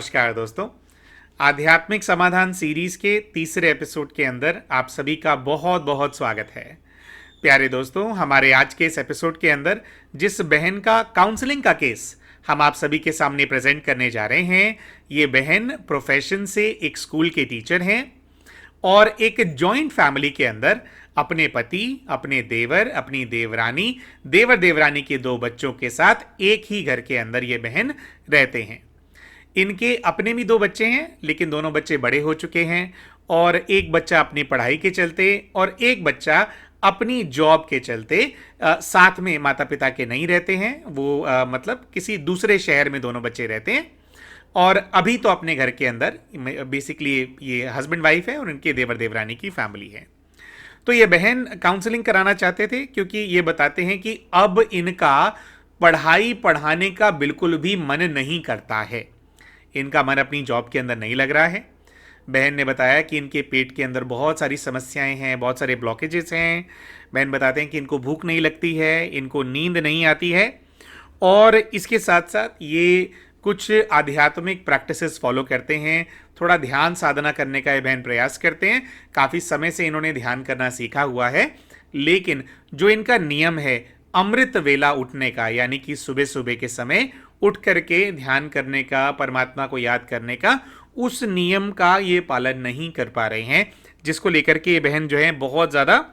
नमस्कार दोस्तों। आध्यात्मिक समाधान सीरीज के तीसरे एपिसोड के अंदर आप सभी का बहुत बहुत स्वागत है। प्यारे दोस्तों, हमारे आज के इस एपिसोड के अंदर जिस बहन का काउंसलिंग का केस हम आप सभी के सामने प्रेजेंट करने जा रहे हैं, ये बहन प्रोफेशन से एक स्कूल के टीचर हैं और एक जॉइंट फैमिली के अंदर अपने पति, अपने देवर, अपनी देवरानी, देवर देवरानी के 2 बच्चों के साथ एक ही घर के अंदर ये बहन रहते हैं। इनके अपने भी 2 बच्चे हैं, लेकिन दोनों बच्चे बड़े हो चुके हैं और एक बच्चा अपनी पढ़ाई के चलते और एक बच्चा अपनी जॉब के चलते साथ में माता पिता के नहीं रहते हैं। वो मतलब किसी दूसरे शहर में दोनों बच्चे रहते हैं और अभी तो अपने घर के अंदर बेसिकली ये हस्बैंड वाइफ है और इनके देवर देवरानी की फैमिली है। तो ये बहन काउंसलिंग कराना चाहते थे क्योंकि ये बताते हैं कि अब इनका पढ़ाई पढ़ाने का बिल्कुल भी मन नहीं करता है। इनका मन अपनी जॉब के अंदर नहीं लग रहा है। बहन ने बताया कि इनके पेट के अंदर बहुत सारी समस्याएं हैं, बहुत सारे ब्लॉकेजेस हैं। बहन बताते हैं कि इनको भूख नहीं लगती है, इनको नींद नहीं आती है और इसके साथ साथ ये कुछ आध्यात्मिक प्रैक्टिसेस फॉलो करते हैं। थोड़ा ध्यान साधना करने का ये बहन प्रयास करते हैं। काफ़ी समय से इन्होंने ध्यान करना सीखा हुआ है, लेकिन जो इनका नियम है अमृत वेला उठने का, यानी कि सुबह सुबह के समय उठ करके ध्यान करने का, परमात्मा को याद करने का, उस नियम का ये पालन नहीं कर पा रहे हैं, जिसको लेकर के ये बहन जो है बहुत ज़्यादा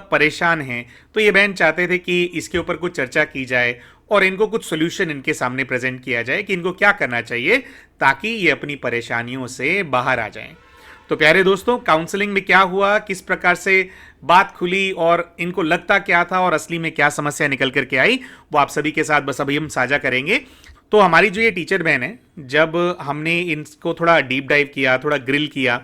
परेशान हैं। तो ये बहन चाहते थे कि इसके ऊपर कुछ चर्चा की जाए और इनको कुछ सोल्यूशन इनके सामने प्रेजेंट किया जाए कि इनको क्या करना चाहिए ताकि ये अपनी परेशानियों से बाहर आ जाएं। तो प्यारे दोस्तों, काउंसलिंग में क्या हुआ, किस प्रकार से बात खुली और इनको लगता क्या था और असली में क्या समस्या निकल करके आई, वो आप सभी के साथ बस अभी हम साझा करेंगे। तो हमारी जो ये टीचर बहन है, जब हमने इनको थोड़ा डीप डाइव किया, थोड़ा ग्रिल किया,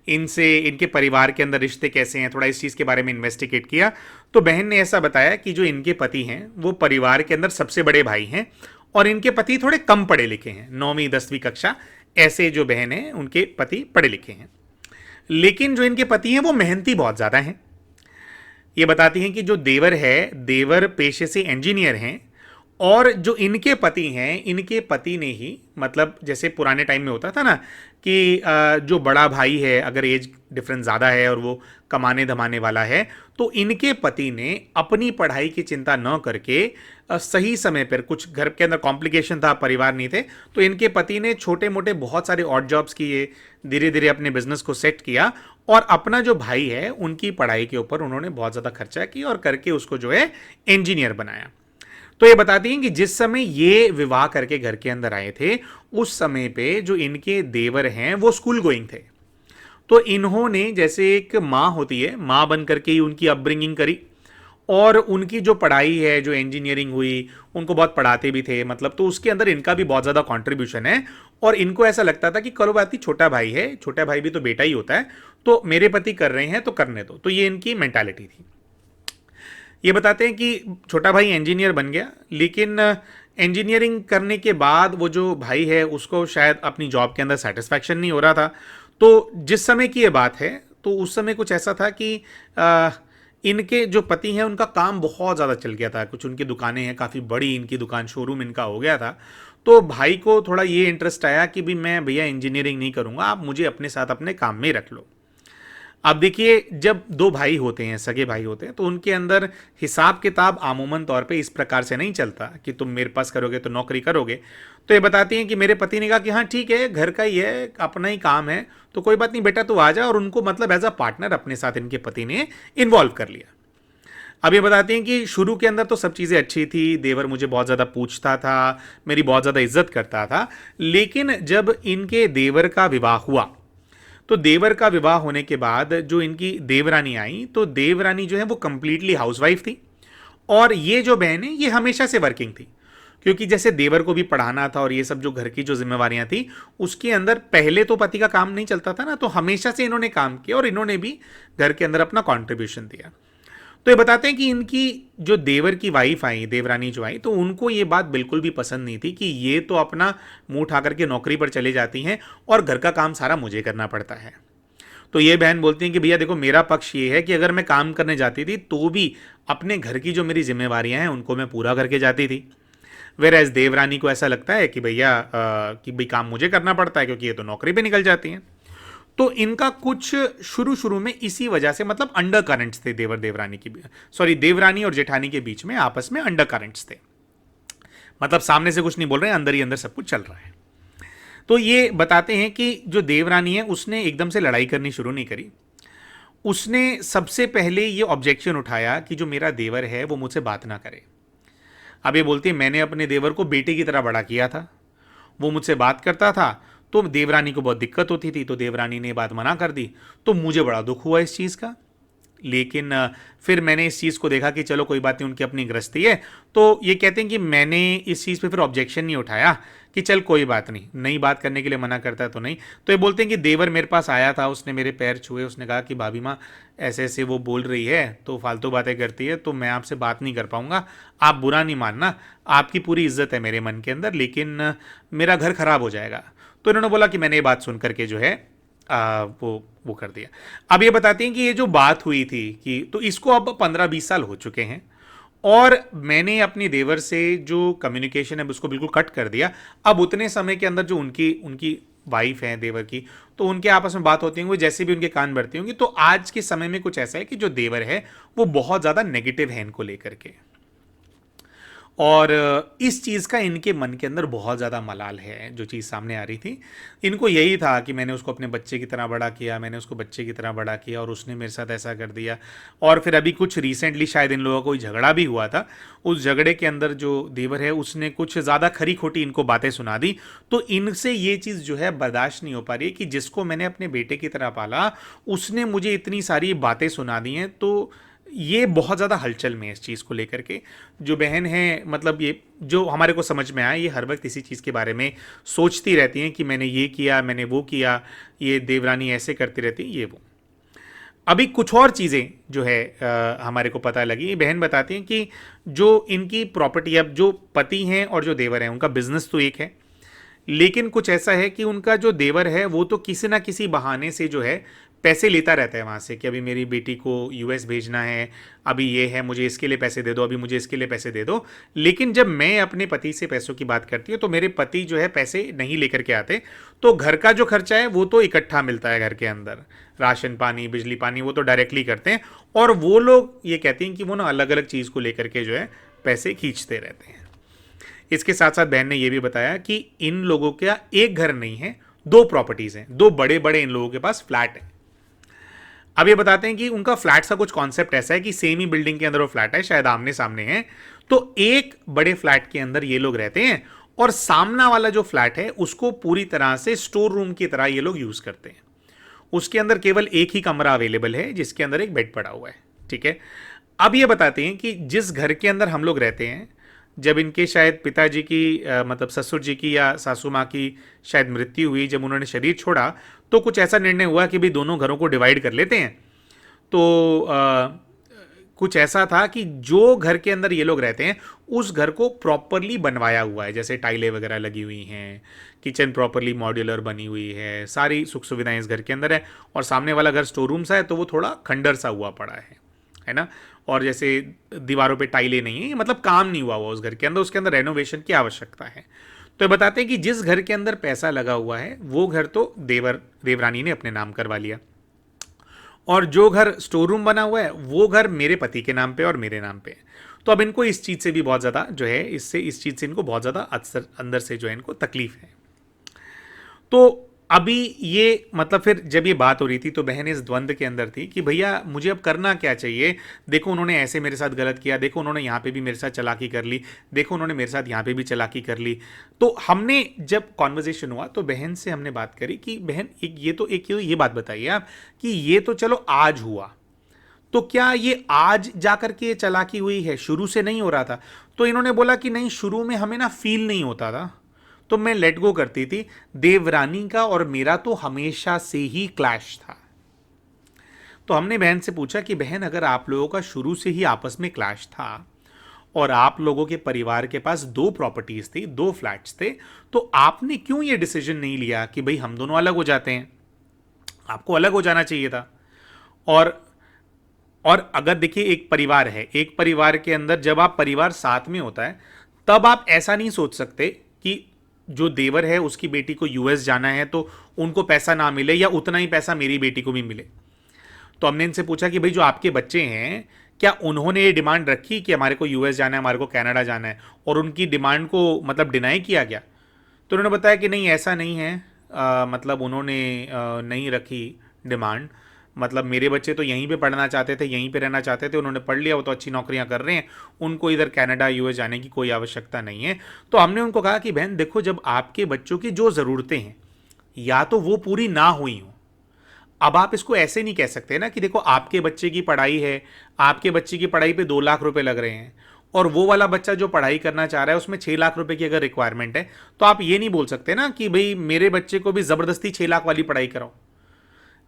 इनसे इनके परिवार के अंदर रिश्ते कैसे हैं, थोड़ा इस चीज़ के बारे में इन्वेस्टिगेट किया, तो बहन ने ऐसा बताया कि जो इनके पति हैं वो परिवार के अंदर सबसे बड़े भाई हैं और इनके पति थोड़े कम पढ़े लिखे हैं, 9वीं 10वीं कक्षा ऐसे जो बहन हैं उनके पति पढ़े लिखे हैं। लेकिन जो इनके पति हैं वो मेहनती बहुत ज़्यादा हैं। ये बताती हैं कि जो देवर है, देवर पेशे से इंजीनियर हैं और जो इनके पति हैं, इनके पति ने ही, मतलब जैसे पुराने टाइम में होता था ना कि जो बड़ा भाई है अगर एज डिफरेंस ज़्यादा है और वो कमाने धमाने वाला है, तो इनके पति ने अपनी पढ़ाई की चिंता न करके सही समय पर, कुछ घर के अंदर कॉम्प्लिकेशन था, परिवार नहीं थे, तो इनके पति ने छोटे मोटे बहुत सारे ऑड जॉब्स किए, धीरे धीरे अपने बिजनेस को सेट किया और अपना जो भाई है उनकी पढ़ाई के ऊपर उन्होंने बहुत ज़्यादा खर्चा किया और करके उसको जो है इंजीनियर बनाया। तो ये बताती हैं कि जिस समय ये विवाह करके घर के अंदर आए थे, उस समय पे जो इनके देवर हैं वो स्कूल गोइंग थे। तो इन्होंने, जैसे एक माँ होती है, माँ बन करके ही उनकी अपब्रिंगिंग करी और उनकी जो पढ़ाई है, जो इंजीनियरिंग हुई, उनको बहुत पढ़ाते भी थे, मतलब तो उसके अंदर इनका भी बहुत ज़्यादा कंट्रीब्यूशन है। और इनको ऐसा लगता था कि कलो बात ही छोटा भाई है, छोटा भाई भी तो बेटा ही होता है, तो मेरे पति कर रहे हैं तो करने दो। तो ये इनकी मेंटालिटी थी। ये बताते हैं कि छोटा भाई इंजीनियर बन गया, लेकिन इंजीनियरिंग करने के बाद वो जो भाई है उसको शायद अपनी जॉब के अंदर सेटिस्फैक्शन नहीं हो रहा था। तो जिस समय की ये बात है, तो उस समय कुछ ऐसा था कि इनके जो पति हैं उनका काम बहुत ज़्यादा चल गया था। कुछ उनकी दुकानें हैं, काफ़ी बड़ी इनकी दुकान, शोरूम इनका हो गया था। तो भाई को थोड़ा ये इंटरेस्ट आया कि भी मैं भैया इंजीनियरिंग नहीं करूँगा, आप मुझे अपने साथ अपने काम में रख लो। अब देखिए, जब 2 भाई होते हैं, सगे भाई होते हैं, तो उनके अंदर हिसाब किताब आमूमन तौर पे इस प्रकार से नहीं चलता कि तुम मेरे पास करोगे तो नौकरी करोगे। तो ये बताती हैं कि मेरे पति ने कहा कि हाँ ठीक है, घर का ही है, अपना ही काम है, तो कोई बात नहीं बेटा तू आ जा, और उनको मतलब एज अ पार्टनर अपने साथ इनके पति ने इन्वॉल्व कर लिया। अब ये बताती हैं कि शुरू के अंदर तो सब चीज़ें अच्छी थी, देवर मुझे बहुत ज़्यादा पूछता था, मेरी बहुत ज़्यादा इज्जत करता था, लेकिन जब इनके देवर का विवाह हुआ, तो देवर का विवाह होने के बाद जो इनकी देवरानी आई, तो देवरानी जो है वो कंप्लीटली हाउसवाइफ थी और ये जो बहन है ये हमेशा से वर्किंग थी, क्योंकि जैसे देवर को भी पढ़ाना था और ये सब जो घर की जो जिम्मेवारियां थी उसके अंदर पहले तो पति का काम नहीं चलता था ना, तो हमेशा से इन्होंने काम किया और इन्होंने भी घर के अंदर अपना कॉन्ट्रीब्यूशन दिया। तो ये बताते हैं कि इनकी जो देवर की वाइफ आई, देवरानी जो आई, तो उनको ये बात बिल्कुल भी पसंद नहीं थी कि ये तो अपना मुंह उठा करके नौकरी पर चली जाती हैं और घर का काम सारा मुझे करना पड़ता है। तो ये बहन बोलती हैं कि भैया देखो, मेरा पक्ष ये है कि अगर मैं काम करने जाती थी तो भी अपने घर की जो मेरी जिम्मेवारियां हैं उनको मैं पूरा करके जाती थी। वेर एज देवरानी को ऐसा लगता है कि भैया कि भाई काम मुझे करना पड़ता है क्योंकि ये तो नौकरी पे निकल जाती हैं। तो इनका कुछ शुरू शुरू में इसी वजह से मतलब अंडर करंट्स थे देवर देवरानी की, सॉरी देवरानी और जेठानी के बीच में आपस में अंडर करंट्स थे। मतलब सामने से कुछ नहीं बोल रहे हैं, अंदर ही अंदर सब कुछ चल रहा है। तो ये बताते हैं कि जो देवरानी है उसने एकदम से लड़ाई करनी शुरू नहीं करी। उसने सबसे पहले ये ऑब्जेक्शन उठाया कि जो मेरा देवर है वो मुझसे बात ना करे। अब ये बोलती है मैंने अपने देवर को बेटे की तरह बड़ा किया था, वो मुझसे बात करता था तो देवरानी को बहुत दिक्कत होती थी, तो देवरानी ने बात मना कर दी। तो मुझे बड़ा दुख हुआ इस चीज़ का, लेकिन फिर मैंने इस चीज़ को देखा कि चलो कोई बात नहीं, उनकी अपनी गृहस्थी है। तो ये कहते हैं कि मैंने इस चीज़ पे फिर ऑब्जेक्शन नहीं उठाया कि चल कोई बात नहीं, नई बात करने के लिए मना करता है तो नहीं। तो ये बोलते हैं कि देवर मेरे पास आया था, उसने मेरे पैर छुए, उसने कहा कि भाभी माँ ऐसे ऐसे वो बोल रही है तो फालतू बातें करती है, तो मैं आपसे बात नहीं कर पाऊंगा, आप बुरा नहीं मानना, आपकी पूरी इज्जत है मेरे मन के अंदर, लेकिन मेरा घर खराब हो जाएगा। तो इन्होंने बोला कि मैंने ये बात सुन करके जो है वो कर दिया। अब ये बताते हैं कि ये जो बात हुई थी कि तो इसको अब 15-20 साल हो चुके हैं और मैंने अपनी देवर से जो कम्युनिकेशन है उसको बिल्कुल कट कर दिया। अब उतने समय के अंदर जो उनकी उनकी वाइफ है देवर की, तो उनके आपस में बात होती होंगी, जैसे भी उनके कान भरती होंगी। तो आज के समय में कुछ ऐसा है कि जो देवर है वो बहुत ज़्यादा नेगेटिव है इनको लेकर के, और इस चीज़ का इनके मन के अंदर बहुत ज़्यादा मलाल है। जो चीज़ सामने आ रही थी, इनको यही था कि मैंने उसको अपने बच्चे की तरह बड़ा किया, मैंने उसको बच्चे की तरह बड़ा किया और उसने मेरे साथ ऐसा कर दिया। और फिर अभी कुछ रिसेंटली शायद इन लोगों को कोई झगड़ा भी हुआ था, उस झगड़े के अंदर जो देवर है उसने कुछ ज़्यादा खरी खोटी इनको बातें सुना दी। तो इनसे ये चीज़ जो है बर्दाश्त नहीं हो पा रही है कि जिसको मैंने अपने बेटे की तरह पाला उसने मुझे इतनी सारी बातें सुना दी हैं। तो ये बहुत ज़्यादा हलचल में है इस चीज़ को लेकर के। जो बहन है मतलब ये जो हमारे को समझ में आया, ये हर वक्त इसी चीज़ के बारे में सोचती रहती हैं कि मैंने ये किया, मैंने वो किया, ये देवरानी ऐसे करती रहती ये वो। अभी कुछ और चीज़ें जो है हमारे को पता लगी। बहन बताती हैं कि जो इनकी प्रॉपर्टी, अब जो पति हैं और जो देवर हैं उनका बिजनेस तो एक है, लेकिन कुछ ऐसा है कि उनका जो देवर है वो तो किसी ना किसी बहाने से जो है पैसे लेता रहता है वहाँ से कि अभी मेरी बेटी को यूएस भेजना है, अभी ये है, मुझे इसके लिए पैसे दे दो, अभी मुझे इसके लिए पैसे दे दो। लेकिन जब मैं अपने पति से पैसों की बात करती हूँ तो मेरे पति जो है पैसे नहीं लेकर के आते, तो घर का जो खर्चा है वो तो इकट्ठा मिलता है घर के अंदर, राशन पानी बिजली पानी वो तो डायरेक्टली करते हैं। और वो लोग ये कहती हैं कि वो ना अलग अलग चीज़ को लेकर के जो है पैसे खींचते रहते हैं। इसके साथ साथ बहन ने यह भी बताया कि इन लोगों का एक घर नहीं है, दो प्रॉपर्टीज हैं, दो बड़े बड़े इन लोगों के पास फ्लैट है। अब ये बताते हैं कि उनका फ्लैट का कुछ कॉन्सेप्ट ऐसा है कि सेम ही बिल्डिंग के अंदर वो फ्लैट है, शायद आमने सामने है। तो एक बड़े फ्लैट के अंदर ये लोग रहते हैं और सामना वाला जो फ्लैट है उसको पूरी तरह से स्टोर रूम की तरह ये लोग यूज करते हैं। उसके अंदर केवल एक ही कमरा अवेलेबल है जिसके अंदर एक बेड पड़ा हुआ है। ठीक है। अब ये बताते हैं कि जिस घर के अंदर हम लोग रहते हैं, जब इनके शायद पिताजी की मतलब ससुर जी की या सासू माँ की शायद मृत्यु हुई, जब उन्होंने शरीर छोड़ा तो कुछ ऐसा निर्णय हुआ कि भाई दोनों घरों को डिवाइड कर लेते हैं। तो कुछ ऐसा था कि जो घर के अंदर ये लोग रहते हैं उस घर को प्रॉपरली बनवाया हुआ है, जैसे टाइलें वगैरह लगी हुई हैं, किचन प्रॉपरली मॉड्यूलर बनी हुई है, सारी सुख सुविधाएं इस घर के अंदर है। और सामने वाला घर स्टोर रूम सा है तो वो थोड़ा खंडर सा हुआ पड़ा है ना। और जैसे दीवारों पे टाइलें नहीं है, मतलब काम नहीं हुआ उस घर के अंदर, उसके अंदर रेनोवेशन की आवश्यकता है। तो बताते हैं कि जिस घर के अंदर पैसा लगा हुआ है वो घर तो देवरानी ने अपने नाम करवा लिया, और जो घर स्टोर रूम बना हुआ है वो घर मेरे पति के नाम पे और मेरे नाम पे है। तो अब इनको इस चीज़ से भी बहुत ज़्यादा जो है इस चीज़ से इनको बहुत ज़्यादा अंदर से जो है इनको तकलीफ है। तो अभी ये मतलब फिर जब ये बात हो रही थी तो बहन इस द्वंद के अंदर थी कि भैया मुझे अब करना क्या चाहिए। देखो उन्होंने ऐसे मेरे साथ गलत किया, देखो उन्होंने यहाँ पे भी मेरे साथ चालाकी कर ली, देखो उन्होंने मेरे साथ यहाँ पे भी चालाकी कर ली। तो हमने जब कॉन्वर्जेशन हुआ तो बहन से हमने बात करी कि बहन ये बात बताइए आप कि ये तो चलो आज हुआ, तो क्या ये आज जाकर के चालाकी हुई है, शुरू से नहीं हो रहा था? तो इन्होंने बोला कि नहीं, शुरू में हमें ना फील नहीं होता था तो मैं लेट गो करती थी। देवरानी का और मेरा तो हमेशा से ही क्लैश था। तो हमने बहन से पूछा कि बहन अगर आप लोगों का शुरू से ही आपस में क्लैश था और आप लोगों के परिवार के पास दो प्रॉपर्टीज थी, दो फ्लैट्स थे, तो आपने क्यों ये डिसीजन नहीं लिया कि भाई हम दोनों अलग हो जाते हैं? आपको अलग हो जाना चाहिए था। और अगर देखिए एक परिवार है, एक परिवार के अंदर जब आप परिवार साथ में होता है तब आप ऐसा नहीं सोच सकते कि जो देवर है उसकी बेटी को यूएस जाना है तो उनको पैसा ना मिले या उतना ही पैसा मेरी बेटी को भी मिले। तो हमने इनसे पूछा कि भाई जो आपके बच्चे हैं, क्या उन्होंने ये डिमांड रखी कि हमारे को यूएस जाना है, हमारे को कनाडा जाना है, और उनकी डिमांड को मतलब डिनाई किया गया? तो उन्होंने बताया कि नहीं, ऐसा नहीं है। मतलब उन्होंने नहीं रखी डिमांड। मतलब मेरे बच्चे तो यहीं पे पढ़ना चाहते थे, यहीं पे रहना चाहते थे, उन्होंने पढ़ लिया, वो तो अच्छी नौकरियां कर रहे हैं, उनको इधर कनाडा यूएस जाने की कोई आवश्यकता नहीं है। तो हमने उनको कहा कि बहन देखो, जब आपके बच्चों की जो ज़रूरतें हैं या तो वो पूरी ना हुई हो, अब आप इसको ऐसे नहीं कह सकते ना कि देखो आपके बच्चे की पढ़ाई है, आपके बच्चे की पढ़ाई पे 2 लाख रुपए लग रहे हैं और वो वाला बच्चा जो पढ़ाई करना चाह रहा है उसमें 6 लाख रुपए की अगर रिक्वायरमेंट है, तो आप ये नहीं बोल सकते ना कि भाई मेरे बच्चे को भी जबरदस्ती 6 लाख वाली पढ़ाई कराओ।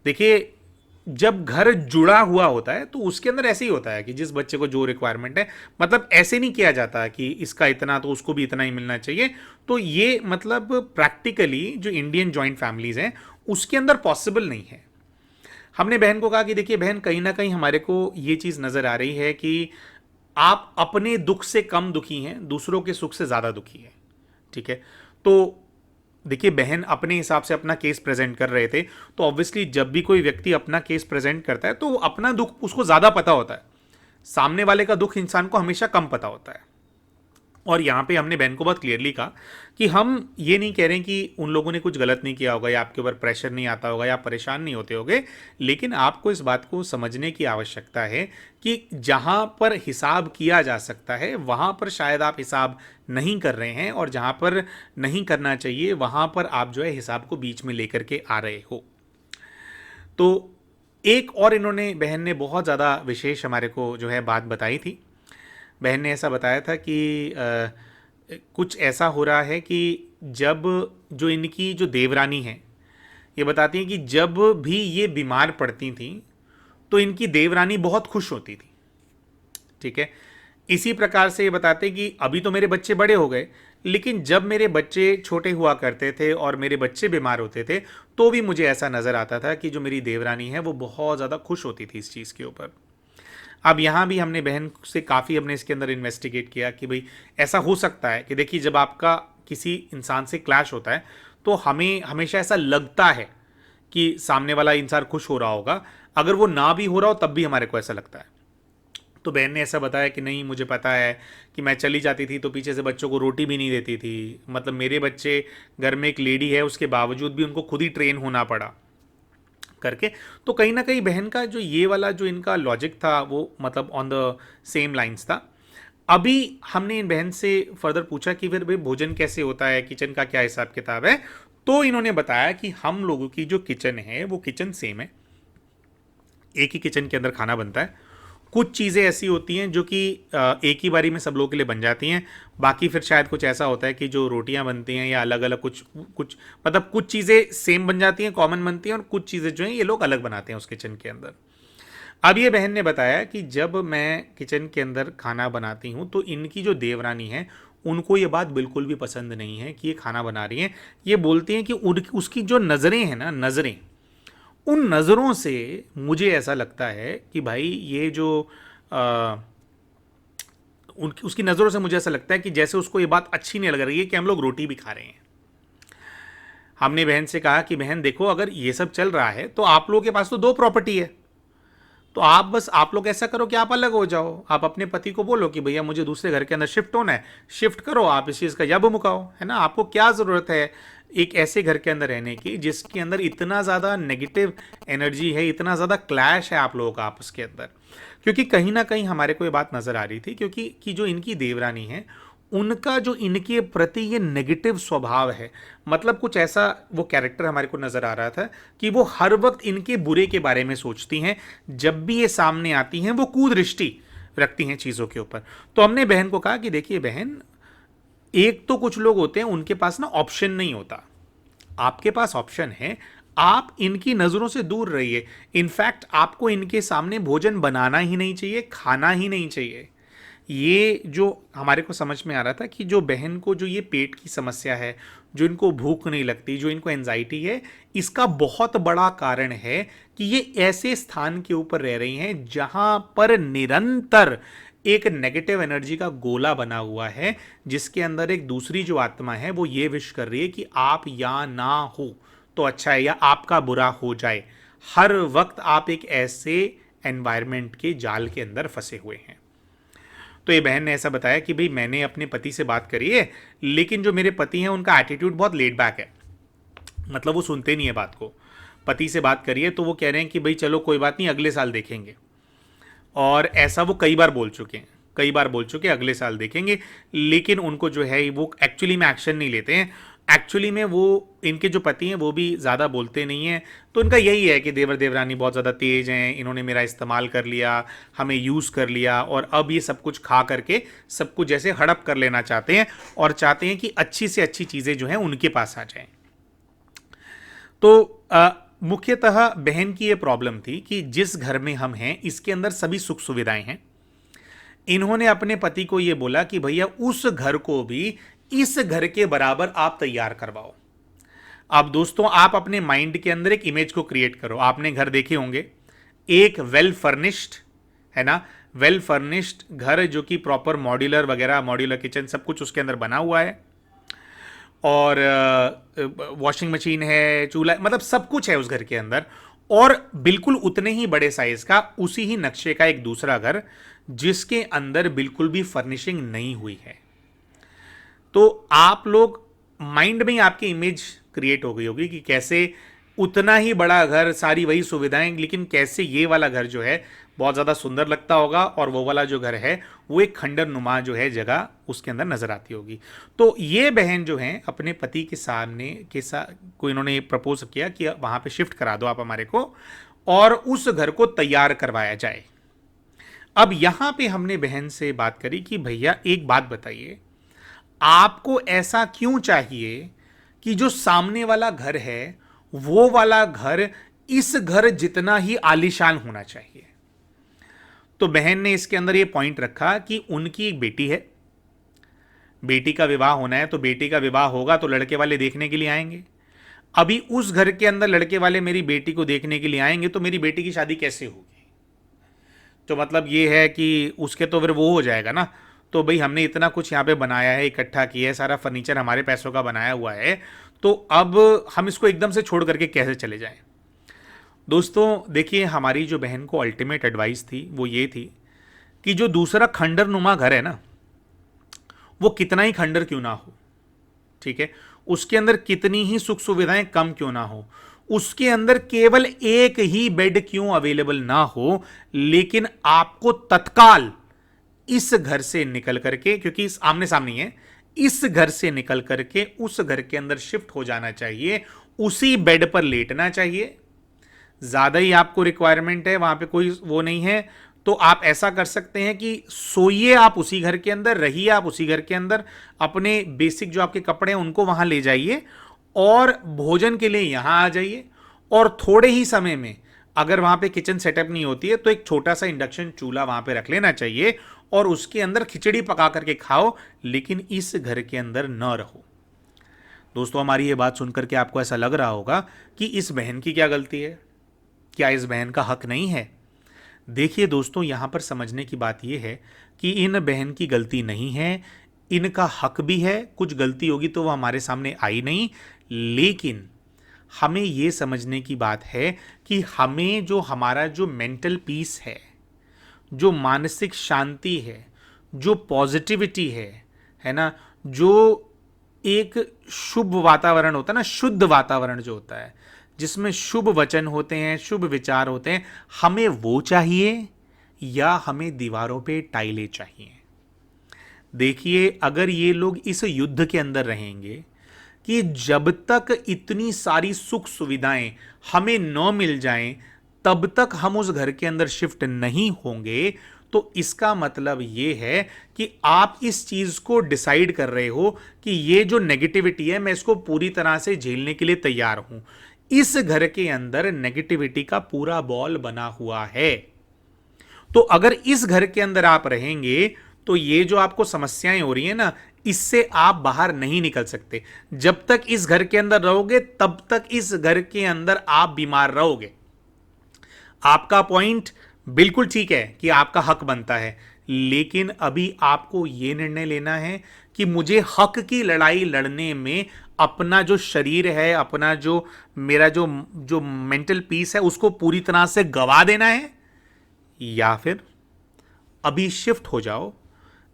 देखिए, जब घर जुड़ा हुआ होता है तो उसके अंदर ऐसे ही होता है कि जिस बच्चे को जो रिक्वायरमेंट है, मतलब ऐसे नहीं किया जाता कि इसका इतना तो उसको भी इतना ही मिलना चाहिए। तो ये मतलब प्रैक्टिकली जो इंडियन जॉइंट फैमिलीज हैं उसके अंदर पॉसिबल नहीं है। हमने बहन को कहा कि देखिए बहन, कहीं ना कहीं हमारे को ये चीज़ नज़र आ रही है कि आप अपने दुख से कम दुखी हैं, दूसरों के सुख से ज़्यादा दुखी हैं। ठीक है? तो देखिए, बहन अपने हिसाब से अपना केस प्रेजेंट कर रहे थे, तो ऑब्वियसली जब भी कोई व्यक्ति अपना केस प्रेजेंट करता है तो अपना दुख उसको ज़्यादा पता होता है, सामने वाले का दुख इंसान को हमेशा कम पता होता है। और यहाँ पे हमने बहन को बहुत क्लियरली कहा कि हम ये नहीं कह रहे हैं कि उन लोगों ने कुछ गलत नहीं किया होगा या आपके ऊपर प्रेशर नहीं आता होगा या आप परेशान नहीं होते होगे, लेकिन आपको इस बात को समझने की आवश्यकता है कि जहाँ पर हिसाब किया जा सकता है वहाँ पर शायद आप हिसाब नहीं कर रहे हैं, और जहाँ पर नहीं करना चाहिए वहाँ पर आप जो है हिसाब को बीच में लेकर के आ रहे हो। तो एक और इन्होंने, बहन ने बहुत ज़्यादा विशेष हमारे को जो है बात बताई थी। बहन ने ऐसा बताया था कि कुछ ऐसा हो रहा है कि जब जो इनकी जो देवरानी है, ये बताती हैं कि जब भी ये बीमार पड़ती थी तो इनकी देवरानी बहुत खुश होती थी। ठीक है? इसी प्रकार से ये बताते हैं कि अभी तो मेरे बच्चे बड़े हो गए, लेकिन जब मेरे बच्चे छोटे हुआ करते थे और मेरे बच्चे बीमार होते थे तो भी मुझे ऐसा नज़र आता था कि जो मेरी देवरानी है वो बहुत ज़्यादा खुश होती थी इस चीज़ के ऊपर। अब यहाँ भी हमने बहन से काफ़ी हमने इसके अंदर इन्वेस्टिगेट किया कि भाई ऐसा हो सकता है कि देखिए, जब आपका किसी इंसान से क्लैश होता है तो हमें हमेशा ऐसा लगता है कि सामने वाला इंसान खुश हो रहा होगा, अगर वो ना भी हो रहा हो तब भी हमारे को ऐसा लगता है। तो बहन ने ऐसा बताया कि नहीं, मुझे पता है कि मैं चली जाती थी तो पीछे से बच्चों को रोटी भी नहीं देती थी, मतलब मेरे बच्चे, घर में एक लेडी है उसके बावजूद भी उनको खुद ही ट्रेन होना पड़ा करके। तो कहीं ना कहीं बहन का जो ये वाला जो इनका लॉजिक था वो मतलब ऑन द सेम लाइंस था। अभी हमने इन बहन से फर्दर पूछा कि फिर भाई भोजन कैसे होता है, किचन का क्या हिसाब किताब है, तो इन्होंने बताया कि हम लोगों की जो किचन है वो किचन सेम है, एक ही किचन के अंदर खाना बनता है। कुछ चीज़ें ऐसी होती हैं जो कि एक ही बारी में सब लोगों के लिए बन जाती हैं, बाकी फिर शायद कुछ ऐसा होता है कि जो रोटियां बनती हैं या अलग अलग कुछ कुछ मतलब कुछ चीज़ें सेम बन जाती हैं, कॉमन बनती हैं, और कुछ चीज़ें जो हैं ये लोग अलग बनाते हैं उस किचन के अंदर। अब ये बहन ने बताया कि जब मैं किचन के अंदर खाना बनाती हूँ तो इनकी जो देवरानी है उनको ये बात बिल्कुल भी पसंद नहीं है कि ये खाना बना रही हैं। ये बोलती हैं कि उसकी जो नज़रें हैं ना, नज़रें, उन नज़रों से मुझे ऐसा लगता है कि भाई ये जो आ, उनकी उसकी नज़रों से मुझे ऐसा लगता है कि जैसे उसको ये बात अच्छी नहीं लग रही है कि हम लोग रोटी भी खा रहे हैं। हमने बहन से कहा कि बहन देखो, अगर ये सब चल रहा है तो आप लोगों के पास तो 2 प्रॉपर्टी है, तो आप लोग ऐसा करो कि आप अलग हो जाओ, आप अपने पति को बोलो कि भैया मुझे दूसरे घर के अंदर शिफ्ट होना है, शिफ्ट करो, आप इस चीज़ का जब मुकाओ, है ना। आपको क्या ज़रूरत है एक ऐसे घर के अंदर रहने की जिसके अंदर इतना ज़्यादा नेगेटिव एनर्जी है, इतना ज़्यादा क्लैश है आप लोगों का आपस के अंदर। क्योंकि कहीं ना कहीं हमारे को ये बात नज़र आ रही थी, क्योंकि कि जो इनकी देवरानी है उनका जो इनके प्रति ये नेगेटिव स्वभाव है, मतलब कुछ ऐसा वो कैरेक्टर हमारे को नज़र आ रहा था कि वो हर वक्त इनके बुरे के बारे में सोचती हैं, जब भी ये सामने आती हैं वो कुदृष्टि रखती हैं चीज़ों के ऊपर। तो हमने बहन को कहा कि देखिए बहन, एक तो कुछ लोग होते हैं उनके पास ना ऑप्शन नहीं होता, आपके पास ऑप्शन है, आप इनकी नज़रों से दूर रहिए। इनफैक्ट आपको इनके सामने भोजन बनाना ही नहीं चाहिए, खाना ही नहीं चाहिए। ये जो हमारे को समझ में आ रहा था कि जो बहन को जो ये पेट की समस्या है, जो इनको भूख नहीं लगती, जो इनको एंजाइटी है, इसका बहुत बड़ा कारण है कि ये ऐसे स्थान के ऊपर रह रही हैं जहाँ पर निरंतर एक नेगेटिव एनर्जी का गोला बना हुआ है, जिसके अंदर एक दूसरी जो आत्मा है वो ये विश कर रही है कि आप या ना हो तो अच्छा है, या आपका बुरा हो जाए। हर वक्त आप एक ऐसे एनवायरनमेंट के जाल के अंदर फंसे हुए हैं। तो ये बहन ने ऐसा बताया कि भाई मैंने अपने पति से बात करी है, लेकिन जो मेरे पति हैं उनका एटीट्यूड बहुत लेड बैक है, मतलब वो सुनते नहीं है बात को। पति से बात करिए तो वो कह रहे हैं कि भाई चलो कोई बात नहीं, अगले साल देखेंगे। और ऐसा वो कई बार बोल चुके हैं, कई बार बोल चुके हैं अगले साल देखेंगे, लेकिन उनको जो है वो एक्चुअली में एक्शन नहीं लेते हैं। एक्चुअली में वो, इनके जो पति हैं वो भी ज़्यादा बोलते नहीं हैं, तो इनका यही है कि देवर देवरानी बहुत ज़्यादा तेज हैं, इन्होंने मेरा इस्तेमाल कर लिया, हमें यूज़ कर लिया, और अब ये सब कुछ खा करके सब कुछ जैसे हड़प कर लेना चाहते हैं, और चाहते हैं कि अच्छी से अच्छी चीज़ें जो हैं उनके पास आ जाएं। तो मुख्यतः बहन की ये प्रॉब्लम थी कि जिस घर में हम हैं इसके अंदर सभी सुख सुविधाएं हैं। इन्होंने अपने पति को ये बोला कि भैया उस घर को भी इस घर के बराबर आप तैयार करवाओ। अब दोस्तों, आप अपने माइंड के अंदर एक इमेज को क्रिएट करो। आपने घर देखे होंगे, एक वेल फर्निश्ड, है ना, वेल फर्निश्ड घर जो कि प्रॉपर मॉड्यूलर वगैरह, मॉड्यूलर किचन सब कुछ उसके अंदर बना हुआ है, और वॉशिंग मशीन है, चूल्हा, मतलब सब कुछ है उस घर के अंदर। और बिल्कुल उतने ही बड़े साइज का, उसी ही नक्शे का एक दूसरा घर जिसके अंदर बिल्कुल भी फर्निशिंग नहीं हुई है। तो आप लोग माइंड में ही आपकी इमेज क्रिएट हो गई होगी कि कैसे उतना ही बड़ा घर, सारी वही सुविधाएं, लेकिन कैसे ये वाला घर जो है बहुत ज़्यादा सुंदर लगता होगा, और वो वाला जो घर है वो एक खंडर नुमा जो है जगह उसके अंदर नजर आती होगी। तो ये बहन जो है अपने पति के सामने को इन्होंने प्रपोज किया कि वहाँ पे शिफ्ट करा दो आप हमारे को, और उस घर को तैयार करवाया जाए। अब यहाँ पे हमने बहन से बात करी कि भैया एक बात बताइए, आपको ऐसा क्यों चाहिए कि जो सामने वाला घर है वो वाला घर इस घर जितना ही आलीशान होना चाहिए। तो बहन ने इसके अंदर ये पॉइंट रखा कि उनकी एक बेटी है, बेटी का विवाह होना है, तो बेटी का विवाह होगा तो लड़के वाले देखने के लिए आएंगे। अभी उस घर के अंदर लड़के वाले मेरी बेटी को देखने के लिए आएंगे तो मेरी बेटी की शादी कैसे होगी? तो मतलब ये है कि उसके तो फिर वो हो जाएगा ना। तो भाई हमने इतना कुछ यहाँ पे बनाया है, इकट्ठा किया है, सारा फर्नीचर हमारे पैसों का बनाया हुआ है, तो अब हम इसको एकदम से छोड़ करके कैसे चले जाएं? दोस्तों देखिए, हमारी जो बहन को अल्टीमेट एडवाइस थी वो ये थी कि जो दूसरा खंडर नुमा घर है ना, वो कितना ही खंडर क्यों ना हो, ठीक है, उसके अंदर कितनी ही सुख सुविधाएं कम क्यों ना हो, उसके अंदर केवल एक ही बेड क्यों अवेलेबल ना हो, लेकिन आपको तत्काल इस घर से निकल करके, क्योंकि इस आमने सामने है, इस घर से निकल करके उस घर के अंदर शिफ्ट हो जाना चाहिए, उसी बेड पर लेटना चाहिए। ज्यादा ही आपको रिक्वायरमेंट है, वहां पे कोई वो नहीं है, तो आप ऐसा कर सकते हैं कि सोइए आप उसी घर के अंदर, रहिए आप उसी घर के अंदर, अपने बेसिक जो आपके कपड़े हैं उनको वहां ले जाइए, और भोजन के लिए यहां आ जाइए। और थोड़े ही समय में अगर वहां पे किचन सेटअप नहीं होती है तो एक छोटा सा इंडक्शन चूल्हा वहां पे रख लेना चाहिए, और उसके अंदर खिचड़ी पका करके खाओ, लेकिन इस घर के अंदर न रहो। दोस्तों, हमारी ये बात सुनकर के आपको ऐसा लग रहा होगा कि इस बहन की क्या गलती है, क्या इस बहन का हक नहीं है? देखिए दोस्तों, यहां पर समझने की बात यह है कि इन बहन की गलती नहीं है, इनका हक भी है। कुछ गलती होगी तो वो हमारे सामने आई नहीं, लेकिन हमें यह समझने की बात है कि हमें जो हमारा जो मेंटल पीस है, जो मानसिक शांति है, जो पॉजिटिविटी है ना, जो एक शुभ वातावरण होता है ना, शुद्ध वातावरण जो होता है जिसमें शुभ वचन होते हैं, शुभ विचार होते हैं, हमें वो चाहिए या हमें दीवारों पे टाइलें चाहिए? देखिए, अगर ये लोग इस युद्ध के अंदर रहेंगे कि जब तक इतनी सारी सुख सुविधाएं हमें न मिल जाएं तब तक हम उस घर के अंदर शिफ्ट नहीं होंगे, तो इसका मतलब ये है कि आप इस चीज को डिसाइड कर रहे हो कि ये जो नेगेटिविटी है मैं इसको पूरी तरह से झेलने के लिए तैयार हूं। इस घर के अंदर नेगेटिविटी का पूरा बॉल बना हुआ है। तो अगर इस घर के अंदर आप रहेंगे तो ये जो आपको समस्याएं हो रही है ना, इससे आप बाहर नहीं निकल सकते। जब तक इस घर के अंदर रहोगे तब तक इस घर के अंदर आप बीमार रहोगे। आपका पॉइंट बिल्कुल ठीक है कि आपका हक बनता है, लेकिन अभी आपको ये निर्णय लेना है कि मुझे हक की लड़ाई लड़ने में अपना जो शरीर है, अपना जो मेरा जो जो मेंटल पीस है, उसको पूरी तरह से गवा देना है, या फिर अभी शिफ्ट हो जाओ,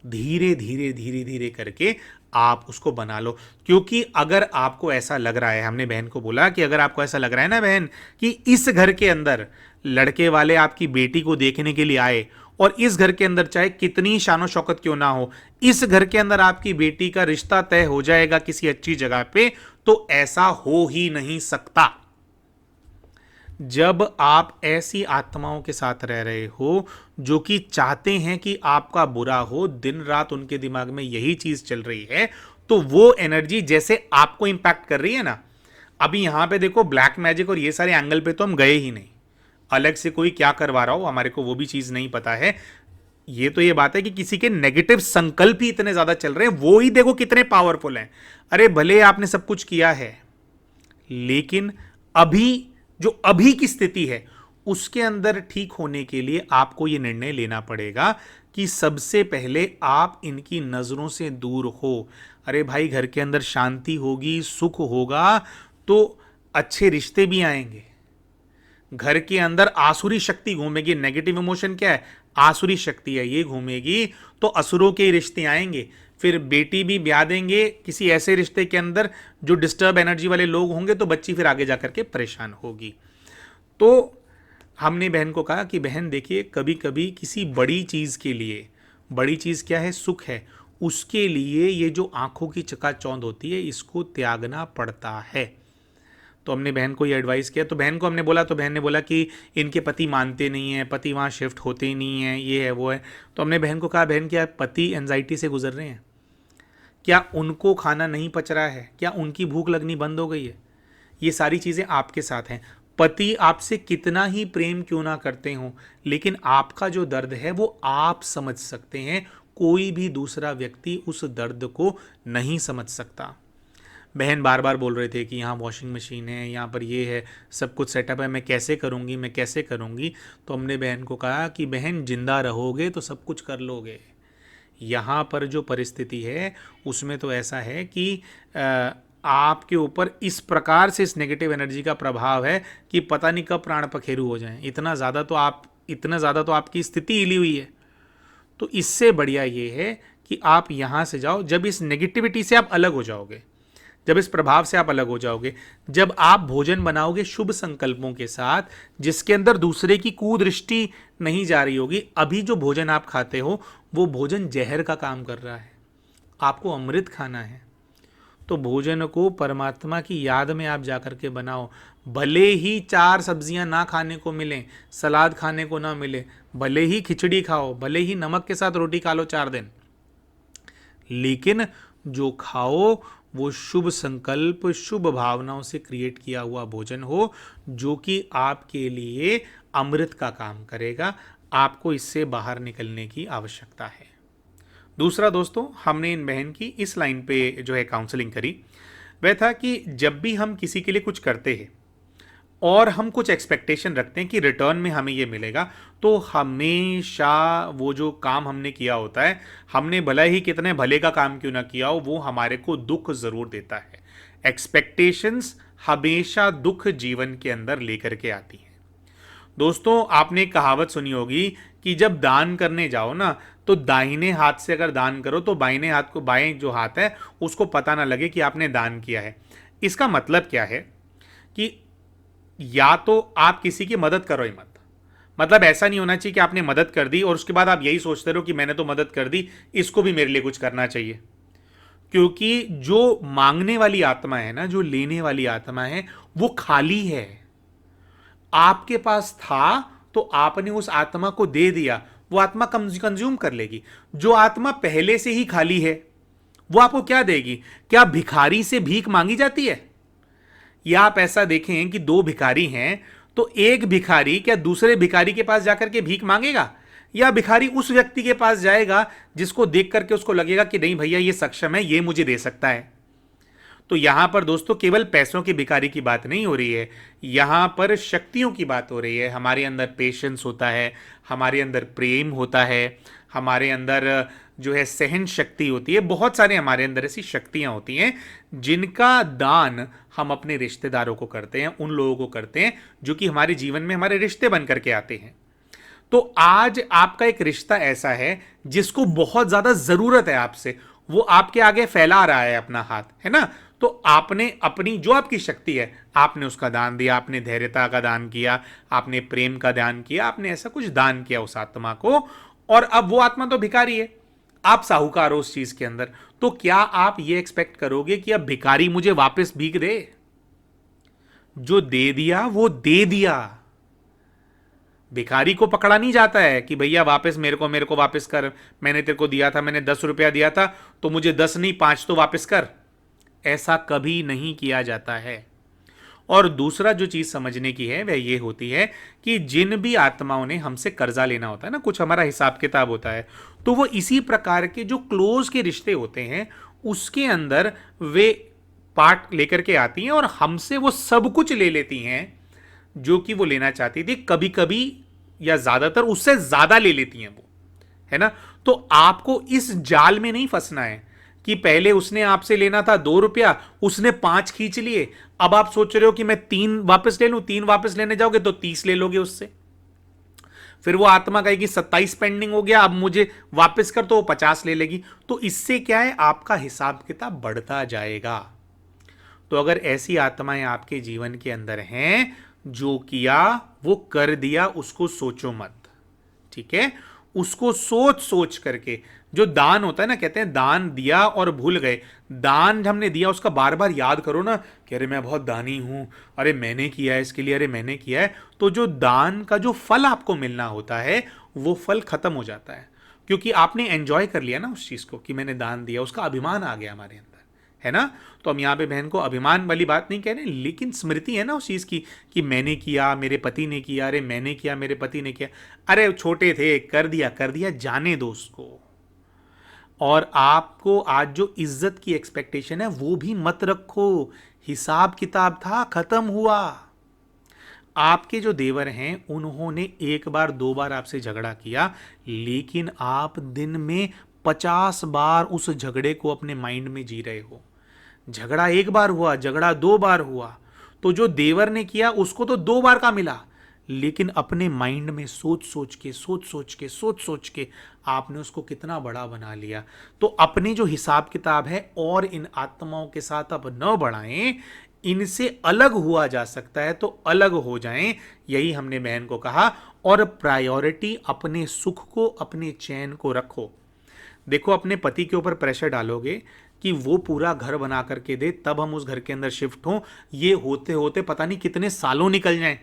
धीरे धीरे धीरे धीरे करके आप उसको बना लो। क्योंकि अगर आपको ऐसा लग रहा है, हमने बहन को बोला कि अगर आपको ऐसा लग रहा है ना बहन कि इस घर के अंदर लड़के वाले आपकी बेटी को देखने के लिए आए, और इस घर के अंदर चाहे कितनी शानो शौकत क्यों ना हो, इस घर के अंदर आपकी बेटी का रिश्ता तय हो जाएगा किसी अच्छी जगह पे, तो ऐसा हो ही नहीं सकता। जब आप ऐसी आत्माओं के साथ रह रहे हो जो कि चाहते हैं कि आपका बुरा हो, दिन रात उनके दिमाग में यही चीज चल रही है, तो वो एनर्जी जैसे आपको इंपैक्ट कर रही है ना। अभी यहां पे देखो, ब्लैक मैजिक और ये सारे एंगल पे तो हम गए ही नहीं, अलग से कोई क्या करवा रहा हो हमारे को वो भी चीज नहीं पता है। ये तो ये बात है कि किसी के नेगेटिव संकल्प ही इतने ज्यादा चल रहे हैं, वो ही देखो कितने पावरफुल हैं। अरे भले आपने सब कुछ किया है, लेकिन अभी जो अभी की स्थिति है उसके अंदर ठीक होने के लिए आपको यह निर्णय लेना पड़ेगा कि सबसे पहले आप इनकी नजरों से दूर हो। अरे भाई, घर के अंदर शांति होगी, सुख होगा, तो अच्छे रिश्ते भी आएंगे। घर के अंदर आसुरी शक्ति घूमेगी, नेगेटिव इमोशन क्या है, आसुरी शक्ति है, ये घूमेगी, तो असुरों के रिश्ते आएंगे। फिर बेटी भी ब्याह देंगे किसी ऐसे रिश्ते के अंदर जो डिस्टर्ब एनर्जी वाले लोग होंगे, तो बच्ची फिर आगे जाकर के परेशान होगी। तो हमने बहन को कहा कि बहन देखिए, कभी कभी किसी बड़ी चीज के लिए, बड़ी चीज क्या है, सुख है, उसके लिए ये जो आंखों की चकाचौंध होती है इसको त्यागना पड़ता है। तो हमने बहन को ये एडवाइस किया, तो बहन को हमने बोला, तो बहन ने बोला कि इनके पति मानते नहीं हैं, पति वहाँ शिफ्ट होते ही नहीं हैं, ये है वो है। तो हमने बहन को कहा, बहन क्या पति एंजाइटी से गुजर रहे हैं? क्या उनको खाना नहीं पच रहा है? क्या उनकी भूख लगनी बंद हो गई है? ये सारी चीज़ें आपके साथ हैं। पति आपसे कितना ही प्रेम क्यों ना करते हो, लेकिन आपका जो दर्द है वो आप समझ सकते हैं, कोई भी दूसरा व्यक्ति उस दर्द को नहीं समझ सकता। बहन बार बार बोल रहे थे कि यहाँ वॉशिंग मशीन है, यहाँ पर ये है, सब कुछ सेटअप है, मैं कैसे करूँगी, मैं कैसे करूँगी। तो हमने बहन को कहा कि बहन, जिंदा रहोगे तो सब कुछ कर लोगे। यहाँ पर जो परिस्थिति है उसमें तो ऐसा है कि आपके ऊपर इस प्रकार से इस नेगेटिव एनर्जी का प्रभाव है कि पता नहीं कब प्राण पखेरु हो जाएं। इतना ज़्यादा तो आपकी स्थिति हिली हुई है। तो इससे बढ़िया ये है कि आप यहाँ से जाओ। जब इस नेगेटिविटी से आप अलग हो जाओगे, जब इस प्रभाव से आप अलग हो जाओगे, जब आप भोजन बनाओगे शुभ संकल्पों के साथ, जिसके अंदर दूसरे की कुदृष्टि नहीं जा रही होगी। अभी जो भोजन आप खाते हो वो भोजन जहर का काम कर रहा है, आपको अमृत खाना है। तो भोजन को परमात्मा की याद में आप जाकर के बनाओ। भले ही 4 सब्जियां ना खाने को मिलें, सलाद खाने को ना मिले, भले ही खिचड़ी खाओ, भले ही नमक के साथ रोटी खा लो 4 दिन, लेकिन जो खाओ वो शुभ संकल्प, शुभ भावनाओं से क्रिएट किया हुआ भोजन हो, जो कि आपके लिए अमृत का काम करेगा। आपको इससे बाहर निकलने की आवश्यकता है। दूसरा दोस्तों, हमने इन बहन की इस लाइन पे जो है काउंसलिंग करी, वह था कि जब भी हम किसी के लिए कुछ करते हैं और हम कुछ एक्सपेक्टेशन रखते हैं कि रिटर्न में हमें ये मिलेगा, तो हमेशा वो जो काम हमने किया होता है, हमने भला ही कितने भले का काम क्यों ना किया हो, वो हमारे को दुख ज़रूर देता है। एक्सपेक्टेशंस हमेशा दुख जीवन के अंदर लेकर के आती हैं। दोस्तों, आपने एक कहावत सुनी होगी कि जब दान करने जाओ ना, तो दाहिने हाथ से अगर दान करो तो बाएं हाथ को, बाएं जो हाथ है उसको पता ना लगे कि आपने दान किया है। इसका मतलब क्या है कि या तो आप किसी की मदद करो ही मत। मतलब ऐसा नहीं होना चाहिए कि आपने मदद कर दी और उसके बाद आप यही सोचते रहो कि मैंने तो मदद कर दी, इसको भी मेरे लिए कुछ करना चाहिए। क्योंकि जो मांगने वाली आत्मा है ना, जो लेने वाली आत्मा है, वो खाली है। आपके पास था तो आपने उस आत्मा को दे दिया, वो आत्मा कंज्यूम कर लेगी। जो आत्मा पहले से ही खाली है वो आपको क्या देगी? क्या भिखारी से भीख मांगी जाती है? या आप ऐसा देखें कि 2 भिखारी हैं, तो एक भिखारी क्या दूसरे भिखारी के पास जाकर के भीख मांगेगा, या भिखारी उस व्यक्ति के पास जाएगा जिसको देख करके उसको लगेगा कि नहीं भैया ये सक्षम है, ये मुझे दे सकता है। तो यहां पर दोस्तों केवल पैसों की भिखारी की बात नहीं हो रही है, यहां पर शक्तियों की बात हो रही है। हमारे अंदर पेशेंस होता है, हमारे अंदर प्रेम होता है, हमारे अंदर जो है सहन शक्ति होती है, बहुत सारे हमारे अंदर ऐसी शक्तियां होती हैं जिनका दान हम अपने रिश्तेदारों को करते हैं, उन लोगों को करते हैं जो कि हमारे जीवन में हमारे रिश्ते बन करके आते हैं। तो आज आपका एक रिश्ता ऐसा है जिसको बहुत ज्यादा जरूरत है आपसे, वो आपके आगे फैला रहा है अपना हाथ, है ना। तो आपने अपनी जो आपकी शक्ति है, आपने उसका दान दिया, आपने धैर्यता का दान किया, आपने प्रेम का दान किया, आपने ऐसा कुछ दान किया उस आत्मा को, और अब वो आत्मा तो भिखारी है, आप साहूकार हो उस चीज के अंदर। तो क्या आप ये एक्सपेक्ट करोगे कि अब भिखारी मुझे वापस भीख दे? जो दे दिया वो दे दिया। भिखारी को पकड़ा नहीं जाता है कि भैया वापस मेरे को वापस कर, मैंने तेरे को दिया था, मैंने 10 रुपया दिया था तो मुझे 10 नहीं 5 तो वापस कर। ऐसा कभी नहीं किया जाता है। और दूसरा जो चीज समझने की है वह ये होती है कि जिन भी आत्माओं ने हमसे कर्जा लेना होता है ना, कुछ हमारा हिसाब किताब होता है, तो वो इसी प्रकार के जो क्लोज के रिश्ते होते हैं उसके अंदर वे पार्ट लेकर के आती हैं और हमसे वो सब कुछ ले लेती हैं जो कि वो लेना चाहती थी। कभी कभी या ज्यादातर उससे ज्यादा ले लेती हैं वो, है ना। तो आपको इस जाल में नहीं फंसना है कि पहले उसने आपसे लेना था 2 रुपया, उसने 5 खींच लिए, अब आप सोच रहे हो कि मैं 3 वापस ले लूं। 3 वापस लेने जाओगे तो 30 ले लोगे उससे। फिर वो आत्मा कहेगी 27 पेंडिंग हो गया, अब मुझे वापस कर, तो वो 50 ले लेगी। तो इससे क्या है, आपका हिसाब किताब बढ़ता जाएगा। तो अगर ऐसी आत्माएं आपके जीवन के अंदर हैं, जो किया वो कर दिया, उसको सोचो मत, ठीक है। उसको सोच सोच करके, जो दान होता है ना, कहते हैं दान दिया और भूल गए। दान हमने दिया उसका बार बार याद करो ना कि अरे मैं बहुत दानी हूं, अरे मैंने किया है इसके लिए, अरे मैंने किया है। तो जो दान का जो फल आपको मिलना होता है वो फल खत्म हो जाता है, क्योंकि आपने एंजॉय कर लिया ना उस चीज को कि मैंने दान दिया, उसका अभिमान आ गया हमारे अंदर, है ना। तो हम यहाँ पे बहन को अभिमान वाली बात नहीं कह रहे, लेकिन स्मृति है ना उस चीज की कि मैंने किया, मेरे पति ने किया, अरे मैंने किया, मेरे पति ने किया, अरे छोटे थे कर दिया, जाने दो उसको। और आपको आज जो इज्जत की एक्सपेक्टेशन है वो भी मत रखो। हिसाब किताब था, खत्म हुआ। आपके जो देवर हैं उन्होंने 1 बार 2 बार आपसे झगड़ा किया, लेकिन आप दिन में 50 बार उस झगड़े को अपने माइंड में जी रहे हो। झगड़ा 1 बार हुआ, झगड़ा 2 बार हुआ, तो जो देवर ने किया उसको तो 2 बार का मिला, लेकिन अपने माइंड में सोच सोच के आपने उसको कितना बड़ा बना लिया। तो अपने जो हिसाब किताब है और इन आत्माओं के साथ अब न बढ़ाएं, इनसे अलग हुआ जा सकता है तो अलग हो जाएं, यही हमने बहन को कहा। और प्रायोरिटी अपने सुख को, अपने चैन को रखो। देखो, अपने पति के ऊपर प्रेशर डालोगे कि वो पूरा घर बना करके दे तब हम उस घर के अंदर शिफ्ट हों, ये होते होते पता नहीं कितने सालों निकल जाएं,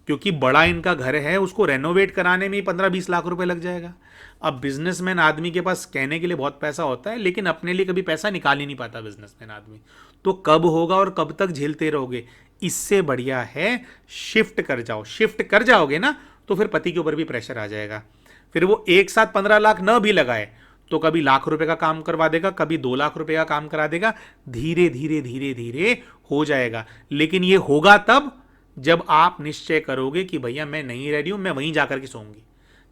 क्योंकि बड़ा इनका घर है, उसको रेनोवेट कराने में ही 15-20 लाख रुपए लग जाएगा। अब बिजनेसमैन आदमी के पास कहने के लिए बहुत पैसा होता है, लेकिन अपने लिए कभी पैसा निकाल ही नहीं पाता बिजनेसमैन आदमी। तो कब होगा और कब तक झेलते रहोगे? इससे बढ़िया है शिफ्ट कर जाओ। शिफ्ट कर जाओगे ना तो फिर पति के ऊपर भी प्रेशर आ जाएगा। फिर वो एक साथ 15 लाख न भी लगाए तो कभी लाख रुपए का काम करवा देगा, कभी 2 लाख रुपए का काम करा देगा। धीरे धीरे धीरे धीरे हो जाएगा, लेकिन ये होगा तब जब आप निश्चय करोगे कि भैया मैं नहीं रह रही हूं, मैं वहीं जाकर के सोऊंगी।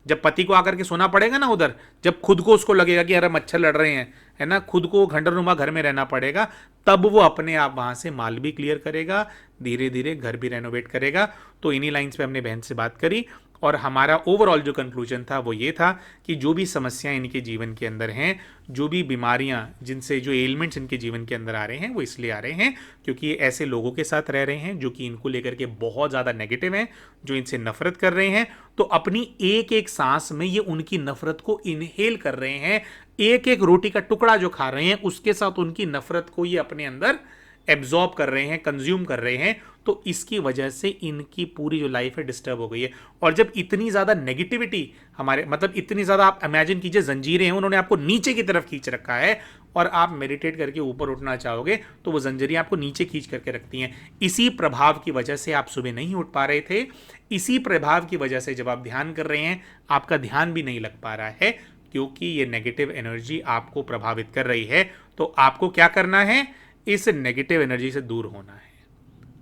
जब पति को आकर के सोना पड़ेगा ना उधर, जब खुद को उसको लगेगा कि अरे मच्छर लड़ रहे हैं, है ना, खुद को खंडरनुमा घर में रहना पड़ेगा, तब वो अपने आप वहां से माल भी क्लियर करेगा, धीरे धीरे घर भी रेनोवेट करेगा। तो इन्हीं लाइंस पे हमने बहन से बात करी और हमारा ओवरऑल जो कंक्लूजन था वो ये था कि जो भी समस्याएं इनके जीवन के अंदर हैं, जो भी बीमारियां, जिनसे जो एलिमेंट्स इनके जीवन के अंदर आ रहे हैं, वो इसलिए आ रहे हैं क्योंकि ये ऐसे लोगों के साथ रह रहे हैं जो कि इनको लेकर के बहुत ज़्यादा नेगेटिव हैं, जो इनसे नफरत कर रहे हैं। तो अपनी एक एक सांस में ये उनकी नफरत को इनहेल कर रहे हैं, एक एक रोटी का टुकड़ा जो खा रहे हैं उसके साथ उनकी नफरत को ये अपने अंदर एब्जॉर्ब कर रहे हैं, कंज्यूम कर रहे हैं। तो इसकी वजह से इनकी पूरी जो लाइफ है डिस्टर्ब हो गई है। और जब इतनी ज़्यादा नेगेटिविटी हमारे, मतलब इतनी ज़्यादा, आप इमेजिन कीजिए जंजीरें हैं, उन्होंने आपको नीचे की तरफ खींच रखा है और आप मेडिटेट करके ऊपर उठना चाहोगे तो वो जंजीरें आपको नीचे खींच करके रखती हैं। इसी प्रभाव की वजह से आप सुबह नहीं उठ पा रहे थे, इसी प्रभाव की वजह से जब आप ध्यान कर रहे हैं आपका ध्यान भी नहीं लग पा रहा है, क्योंकि ये नेगेटिव एनर्जी आपको प्रभावित कर रही है। तो आपको क्या करना है? इस नेगेटिव एनर्जी से दूर होना है।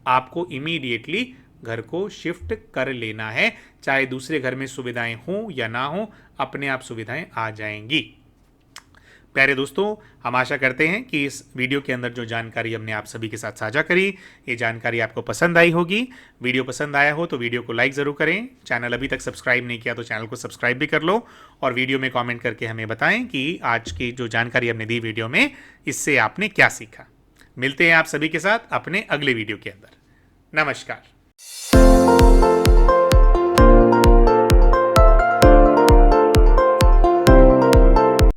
आपको इमीडिएटली घर को शिफ्ट कर लेना है, चाहे दूसरे घर में सुविधाएं हों या ना हो, अपने आप सुविधाएं आ जाएंगी। प्यारे दोस्तों, हम आशा करते हैं कि इस वीडियो के अंदर जो जानकारी हमने आप सभी के साथ साझा करी, ये जानकारी आपको पसंद आई होगी। वीडियो पसंद आया हो तो वीडियो को लाइक ज़रूर करें। चैनल अभी तक सब्सक्राइब नहीं किया तो चैनल को सब्सक्राइब भी कर लो, और वीडियो में कमेंट करके हमें बताएं कि आज की जो जानकारी हमने दी वीडियो में, इससे आपने क्या सीखा। मिलते हैं आप सभी के साथ अपने अगले वीडियो के अंदर। नमस्कार।